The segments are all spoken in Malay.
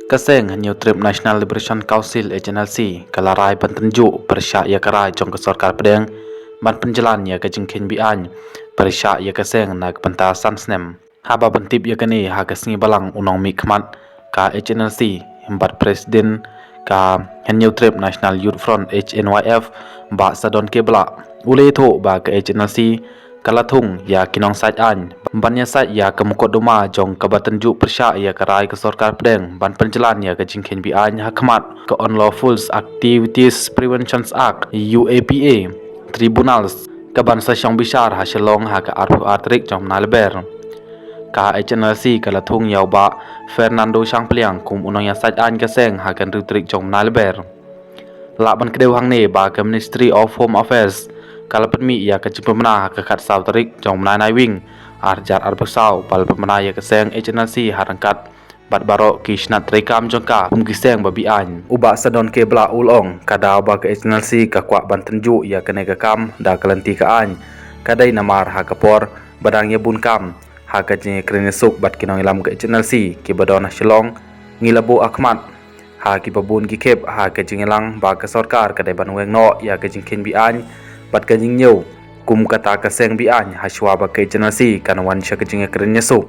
Kaseng New Trip National Liberation Council HNLC kalarai pentenju persya ia karai jong ke sorkar pedeng ban penjalan ia ke jengkin bian persya ia kaseng nak pentasan snem haba bentip ia kini ha kesngi balang unong mi khmat ka HNLC himbat presiden ka New Trip National Youth Front HNYF ba sadon kebla ule tho ba ke HNLC kalathung ya kinong saj an bannya saj ya kemukot duma jong kabatenju persya ya karai ke sorkar pedeng ban penjalan ya ke jingkhen bi an hakmat ke Unlawful Activities Prevention Act UAPA tribunals ke ban sasyong bisar hasilong ha ke arfu atrik jom nalber ka HNLC kalathung ya ba Fernando Sangpliang kum unong ya saj an keseng ha kan rutrik jom nalber la ban kedeu hang ne ba ke Ministry of Home Affairs kalau penmi ia ke pemena ke kat sau tarik jong menai wing arjar arbasau pal pemena ia keseng HNLC harangkat bat barok kisnat rekam jongka kiseng babi an ubak sadon ke bla ulong kada ba ke HNLC ka kwak bantenju ia kene ke kam da kelenti ka an kadai namar ha kapor badang ia bun kam ha ka je krene suk bat kinong ilam ke HNLC ki badon shilong ngilabu akmat ha ki babun ki kep ha ka jingelang ba ke sarkar kadai banweng no ia ke jingkin bi an bat ka jingnyau kum kata kaseng bi an haswa ba ke HNLC kanawan sya ke jinge krenya suk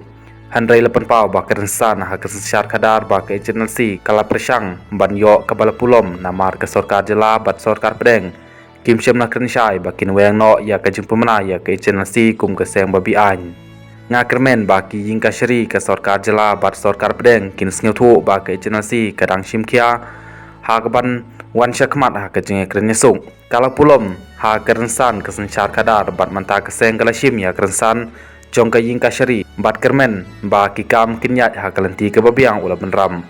handrai lepan pau ba kerensan ha kesar kadar ba ke HNLC kala persang ban yo kabala pulom namar ke sarkar jela bat sarkar pedeng kim syam na krensyai ba kinweng no ya ka jing pemena ya ke HNLC kum kaseng ba bi an nga kermen ba ki ying ka syri ke sarkar jela bat sarkar pedeng kin sngew thu ba ke HNLC kadang simkia ha ka ban wan syakmat ha ke jinge krenya suk kala pulom ha kerensan kesensyar kadar bat manta keseng kala syim ya kerensan jong ka ying ka syari bat kermen ba ki kam kinyat ha kalenti ke babiang ula benram